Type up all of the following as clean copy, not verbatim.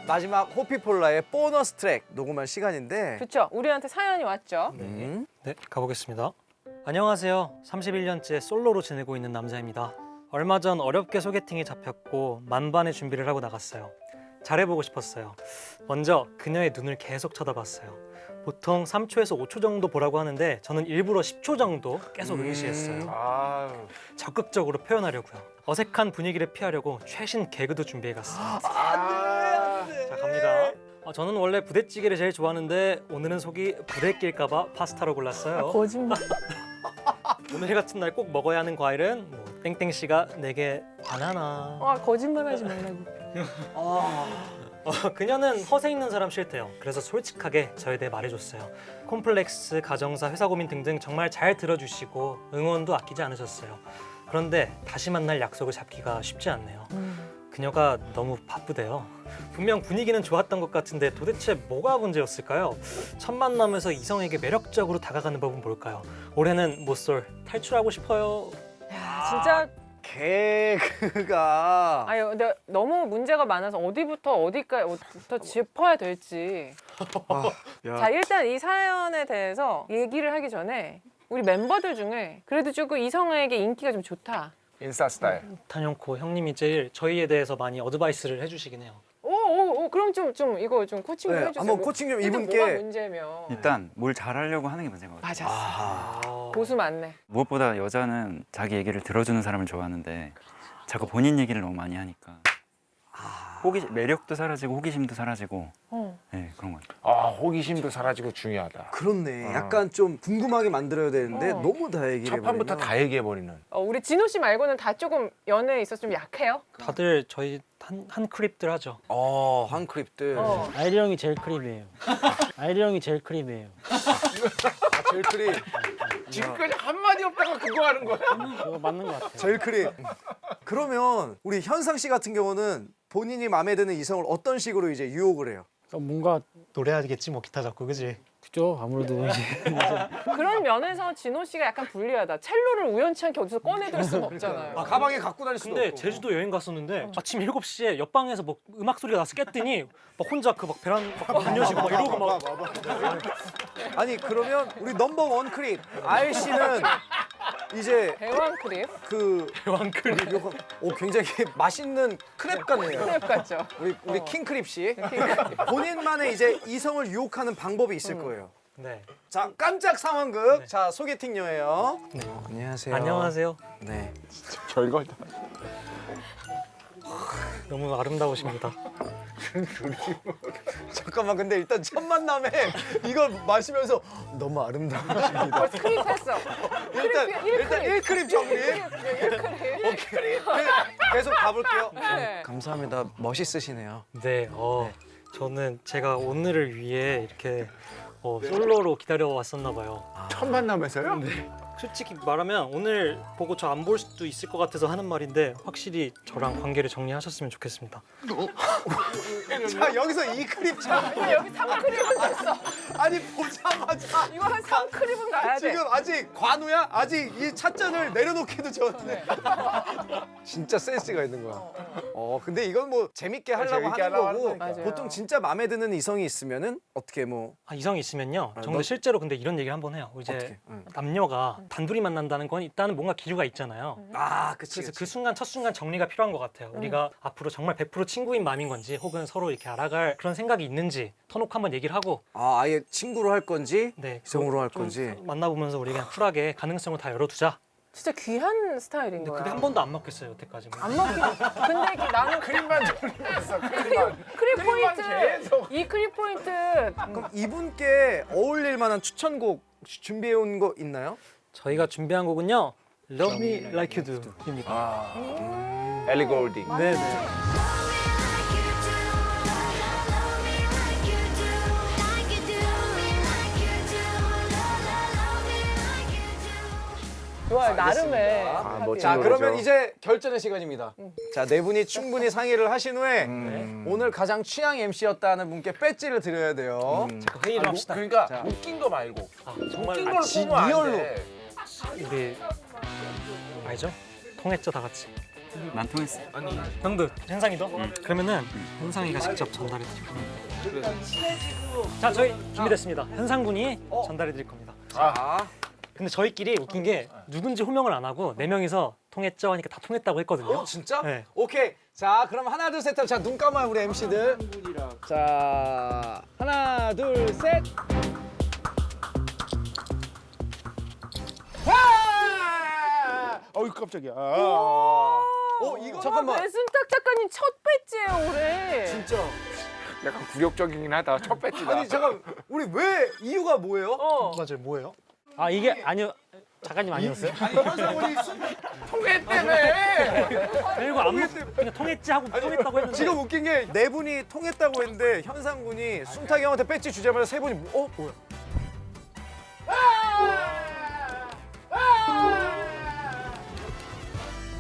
마지막 호피폴라의 보너스 트랙 녹음할 시간인데. 그렇죠. 우리한테 사연이 왔죠. 네, 가보겠습니다. 안녕하세요. 31년째 솔로로 지내고 있는 남자입니다. 얼마 전 어렵게 소개팅이 잡혔고 만반의 준비를 하고 나갔어요. 잘해보고 싶었어요. 먼저 그녀의 눈을 계속 쳐다봤어요. 보통 3초에서 5초 정도 보라고 하는데 저는 일부러 10초 정도 계속 의시했어요. 적극적으로 표현하려고요. 어색한 분위기를 피하려고 최신 개그도 준비해갔어요. 자, 갑니다. 저는 원래 부대찌개를 제일 좋아하는데 오늘은 속이 부대 낄까봐 파스타로 골랐어요. 거짓말. 오늘 같은 날 꼭 먹어야 하는 과일은 뭐 땡땡 씨가 내게 바나나. 거짓말하지 말라고. 그녀는 허세 있는 사람 싫대요. 그래서 솔직하게 저에 대해 말해줬어요. 콤플렉스, 가정사, 회사 고민 등등 정말 잘 들어주시고 응원도 아끼지 않으셨어요. 그런데 다시 만날 약속을 잡기가 쉽지 않네요. 그녀가 너무 바쁘대요. 분명 분위기는 좋았던 것 같은데 도대체 뭐가 문제였을까요? 첫 만남에서 이성에게 매력적으로 다가가는 법은 뭘까요? 올해는 모쏠 탈출하고 싶어요. 야, 진짜. 개그가. 아니 근데 너무 문제가 많아서 어디부터 짚어야 될지. 자, 일단 이 사연에 대해서 얘기를 하기 전에 우리 멤버들 중에 그래도 조금 이성에게 인기가 좀 좋다. 인싸 스타일. 탄용코 형님이 제일 저희에 대해서 많이 어드바이스를 해주시긴 해요. 그럼 좀 이거 좀 코칭 좀 네, 해주세요. 한번 코칭 좀 이분께. 뭐가 문제면. 일단 뭘 잘하려고 하는 게 문제인 것 같아요. 맞았어. 고수 많네. 무엇보다 여자는 자기 얘기를 들어주는 사람을 좋아하는데 자꾸 본인 얘기를 너무 많이 하니까 매력도 사라지고 호기심도 사라지고 네, 그런 것 같아요. 호기심도 사라지고 중요하다. 그렇네. 약간 좀 궁금하게 만들어야 되는데 너무 다 얘기를 첫 판부터 해버리면. 다 얘기해버리는. 우리 진호 씨 말고는 다 조금 연애에 있어서 좀 약해요? 다들 저희 한 크립들 하죠. 한 크립들. 아이리 형이 제일 크립이에요. 아이리 형이 제일 크립이에요. 제일 크립. 지금까지 한마디 없다가 그거 하는 거야? 그거 맞는 것 같아요. 제일 크립. 그러면 우리 현상 씨 같은 경우는 본인이 마음에 드는 이성을 어떤 식으로 이제 유혹을 해요? 뭔가 노래하겠지 뭐 기타 잡고 그지? 그죠? 아무래도 이제 그런 면에서 진호 씨가 약간 불리하다. 첼로를 우연치 않게 어디서 꺼내들 수는 없잖아요. 가방에 갖고 다닐 수도 근데 없고. 제주도 여행 갔었는데 아침 7시에 옆방에서 뭐 음악 소리가 나서 깼더니 막 혼자 그 막 베란다 문 여시고 막 이러고 막 아니 그러면 우리 넘버 원 크립 알 씨는 이제 대왕 크립? 그 대왕 크립. 굉장히 맛있는 크랩 같네요. 크립 같죠? 우리 킹 크립 씨 본인만의 이제 이성을 유혹하는 방법이 있을 거예요. 네. 자 깜짝 상황극. 자 소개팅녀예요. 안녕하세요. 안녕하세요. 네. 별걸 다. 너무 아름다우십니다. 잠깐만 근데 일단 첫 만남에 이걸 마시면서 너무 아름다우십니다. 벌써 크립 했어. 일단 1크립 정리. 1크립. 계속 가볼게요. 네. 감사합니다. 멋있으시네요. 네. 저는 제가 오늘을 위해 이렇게 솔로로 기다려 왔었나 봐요. 첫 만남에서요? 솔직히 말하면 오늘 보고 저 안 볼 수도 있을 것 같아서 하는 말인데 확실히 저랑 관계를 정리하셨으면 좋겠습니다. 자 여기서 2크립 자. 여기 3크립은 됐어. 아니 보자마자 이거 한 3크립은 가야 돼. 지금 아직 관우야? 아직 이 찻잔을 내려놓기도 전에 진짜 센스가 있는 거야. 근데 이건 뭐 재밌게 하려고 재밌게 하는 하려고 거고 하는 거니까. 보통 진짜 마음에 드는 이성이 있으면은 어떻게 뭐 이성이 있으면요. 너- 정말 실제로 근데 이런 얘기를 한번 해요. 이제 어떻게? 응. 남녀가 단둘이 만난다는 건 일단은 뭔가 기류가 있잖아요. 그치 그래서 그 순간 첫 순간 정리가 필요한 것 같아요. 우리가 앞으로 정말 100% 친구인 마음인 건지 혹은 서로 이렇게 알아갈 그런 생각이 있는지 터놓고 한번 얘기를 하고 아예 친구로 할 건지 네, 이성으로 할 좀 건지. 만나보면서 우리 그냥 쿨하게 가능성을 다 열어두자. 진짜 귀한 스타일인 근데 거야. 그게 한 번도 안 먹혔어요 여태까지. 안 먹히고. 근데 나는 크림만 돌리면서 크림만. 크립 포인트. 계속. 이 크립 포인트. 그럼 이분께 어울릴 만한 추천곡 준비해 온 거 있나요? 저희가 준비한 곡은요. Love Me Like You Do입니다. 엘리 골딩. 네네. 좋아요. 나름의. 멋진 자 노래죠. 그러면 이제 결전의 시간입니다. 자 네 분이 충분히 상의를 하신 후에 오늘 가장 취향 MC였다는 분께 배지를 드려야 돼요. 잠깐 회의를 합시다. 그러니까 웃긴 거 말고 정말 웃긴 걸 뽑으면 안 리얼로. 돼. 우리 알죠? 통했죠 다 같이. 난 통했어. 형도 현상이도? 그러면은 현상이가 직접 전달해 드릴 겁니다. 자, 저희 준비됐습니다. 현상군이 전달해 드릴 겁니다. 자, 근데 저희끼리 웃긴 게 누군지 호명을 안 하고 네 명이서 통했죠 하니까 다 통했다고 했거든요. 진짜? 네. 오케이. 자, 그럼 하나, 둘, 셋. 자, 눈 감아요, 우리 MC들. 자, 하나, 둘, 셋. 어이 깜짝이야. 이거 잠깐만. 배순탁 작가님 첫 배지예요 올해. 진짜. 약간 굴욕적이긴 하다. 첫 배지다. 아니, 잠깐. 우리 왜 이유가 뭐예요? 맞아요, 뭐예요? 아 이게 아니요 작가님 아니었어요? 통했다며. 그리고 그냥 통했지 하고 통했다고 했는데 지금 웃긴 게 네 분이 통했다고 했는데 현상 군이 순탁이 형한테 배지 주자마자 세 분이 뭐야?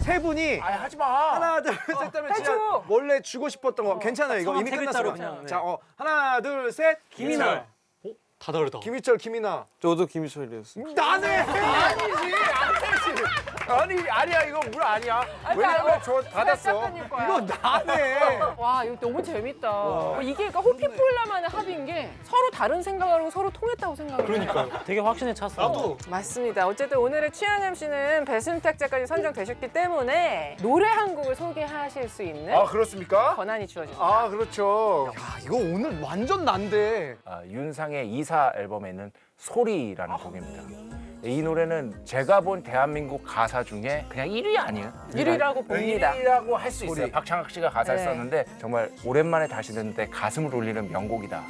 세 분이 아 하지 마. 하나 둘 셋 하면 진짜 해줘. 원래 주고 싶었던 거 괜찮아요 이거 성함 이미 세 끝났어. 글자로 그냥, 네. 자 하나 둘 셋 김이나. 다 다르다. 김희철 김이나 저도 김희철이었어요. 나네. 아니지. 아니야 이거 물 아니야. 왜냐면 저 받았어. 작가님 거야. 이거 나네. 와 이거 너무 재밌다. 이게 그러니까 호피폴라만의 합인 게 서로 다른 생각을 하고 서로 통했다고 생각을 해요. 그러니까 되게 확신에 찼어요. 나도. 맞습니다. 어쨌든 오늘의 취향 MC는 배순탁 작가님 선정되셨기 때문에 노래 한 곡을 소개하실 수 있는 아 그렇습니까? 권한이 주어집니다. 아 그렇죠. 야 이거 오늘 완전 난데. 윤상의 이사 앨범에는 소리라는 곡입니다. 이 노래는 제가 본 대한민국 가사 중에 그냥 1위 아니에요? 1위라고 봅니다. 1위라고 할 수 있어요. 소리. 박창학 씨가 가사를 네. 썼는데 정말 오랜만에 다시 듣는데 가슴을 울리는 명곡이다.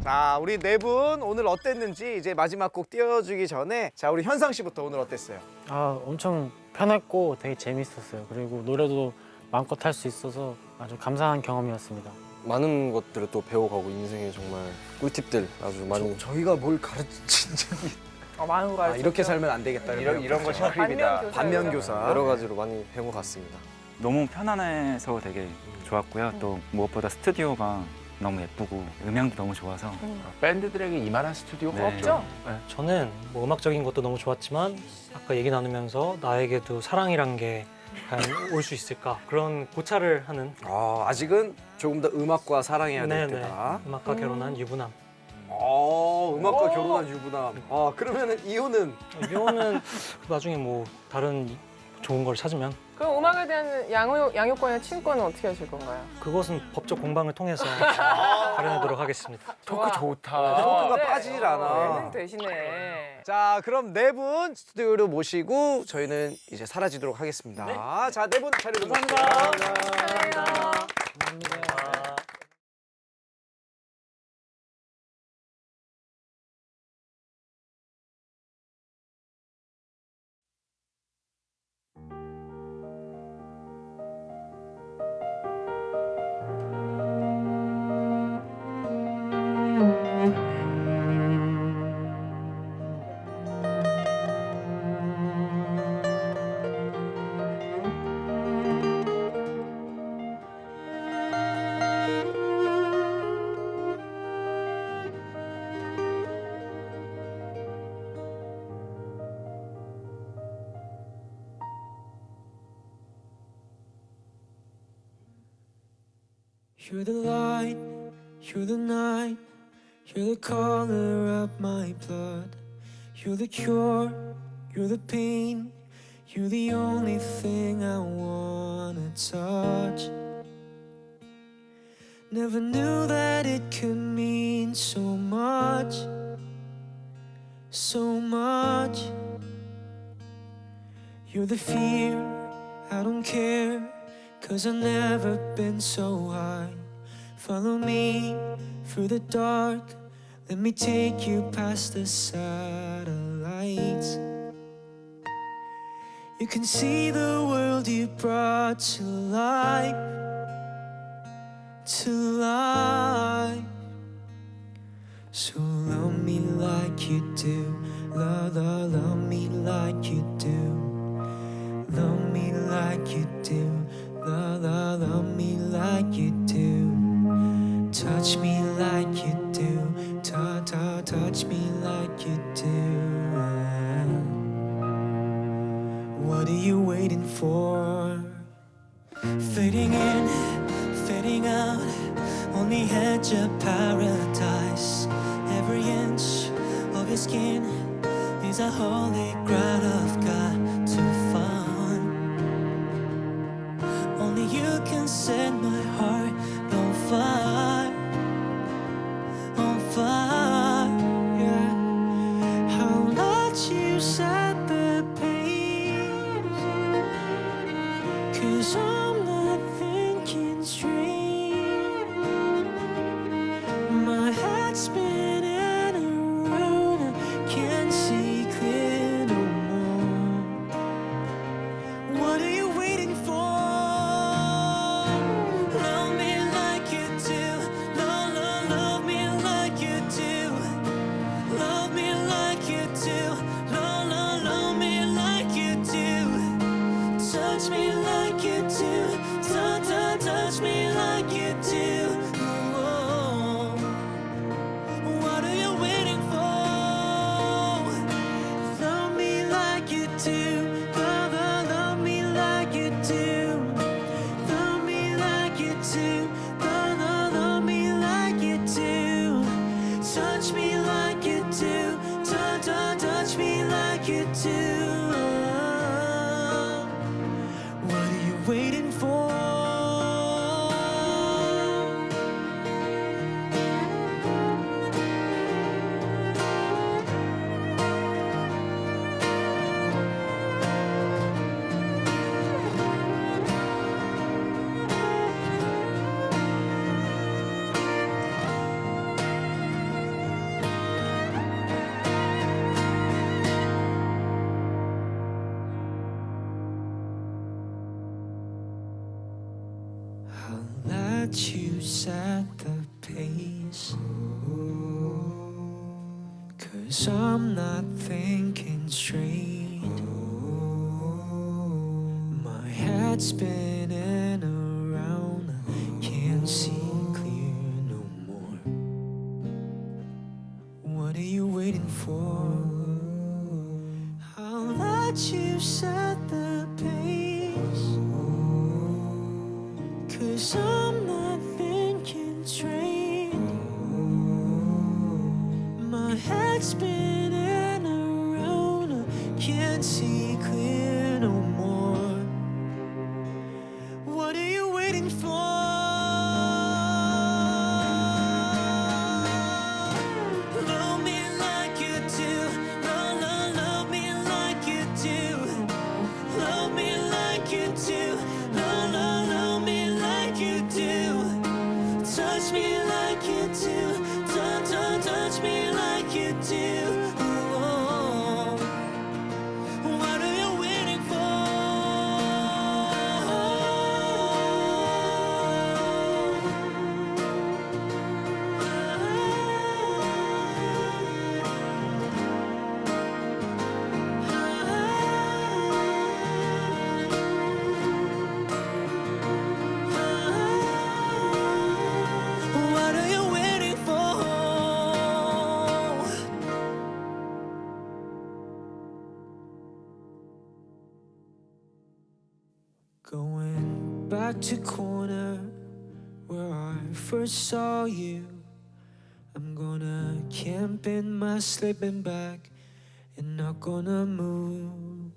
자 우리 네 분 오늘 어땠는지 이제 마지막 곡 띄워주기 전에 자 우리 현상 씨부터 오늘 어땠어요? 아 엄청 편했고 되게 재밌었어요. 그리고 노래도 마음껏 할 수 있어서 아주 감사한 경험이었습니다. 많은 것들을 또 배워가고 인생에 정말 꿀팁들 아주 많이 저희가 뭘 가르친 적이 많은 거 이렇게 살면 안 되겠다 이런 것이 크립이다. 반면교사 여러 가지로 많이 배운 것 같습니다. 너무 편안해서 되게 좋았고요. 또 무엇보다 스튜디오가 너무 예쁘고 음향도 너무 좋아서 밴드들에게 이만한 스튜디오가 네. 없죠. 저는 뭐 음악적인 것도 너무 좋았지만 아까 얘기 나누면서 나에게도 사랑이란 게 과연 올 수 있을까 그런 고찰을 하는 아직은 조금 더 음악과 사랑해야 될 네네 때다. 음악과 결혼한 유부남. 음악과 결혼한 유부남. 그러면은 이혼은 이거는 나중에 뭐 다른 좋은 걸 찾으면 그럼 음악에 대한 양육권이나 친권은 어떻게 하실 건가요? 그것은 법적 공방을 통해서 마련하도록 하겠습니다. 토크 좋다. 토크가 네. 빠지질 않아. 예능 되시네. 자 그럼 네 분 스튜디오로 모시고 저희는 이제 사라지도록 하겠습니다. 자 네 분 자리로 모시죠. 감사합니다. You're the light, you're the night, you're the color of my blood. You're the cure, you're the pain, you're the only thing I wanna touch. Never knew that it could mean so much, so much. You're the fear, I don't care, 'cause I've never been so high. Follow me through the dark, let me take you past the satellites. You can see the world you brought to life, to life. So love me like you do, love me like you do. love me like you do. Love me like you do. Touch me like you do. Touch me like you do. What are you waiting for? Fading in, fading out, on the edge of paradise. Every inch of your skin is a holy grail I've got to find. Only you can set my heart on fire, on fire. Yeah. I'll let you set the pace, 'cause I'm not thinking straight. My head's spinning around, I can't see clear no more. What are you waiting for? Love me like you do. Love me like you do. Love me like you do. Love me like you do. Touch me like you do. Touch me like you do. Oh, what are you waiting for? Love me like you do. Love me like you do. Love me like you do. Love me like you do. Touch me like you do. Touch me like you do. What are you waiting for? I'll let you set the pace, 'cause I'm not thinking straight. My head's spinning around, I can't see clear no more. What are you waiting for? I'll let you set the pace, 'cause I'm not thinking straight. My head's spinning around, I can't see clear no more. What are you waiting for? Love me like you do. Love me like you do. Love me like you do. Love me like you do. Touch me like you do. Touch me like you do. Oh, what are you waiting for? What are you waiting for? Going back to corner where I first saw you. I'm gonna camp in my sleeping bag and not gonna move.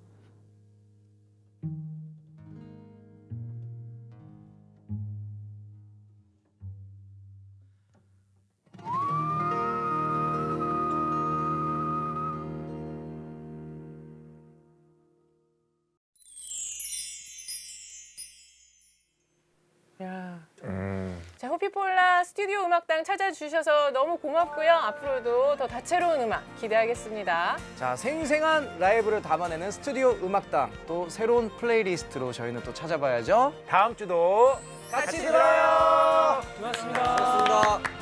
야. 자, 호피폴라 스튜디오 음악당 찾아주셔서 너무 고맙고요. 앞으로도 더 다채로운 음악 기대하겠습니다. 자, 생생한 라이브를 담아내는 스튜디오 음악당, 또 새로운 플레이리스트로 저희는 또 찾아봐야죠. 다음 주도 같이 들어요. 고맙습니다. 고맙습니다.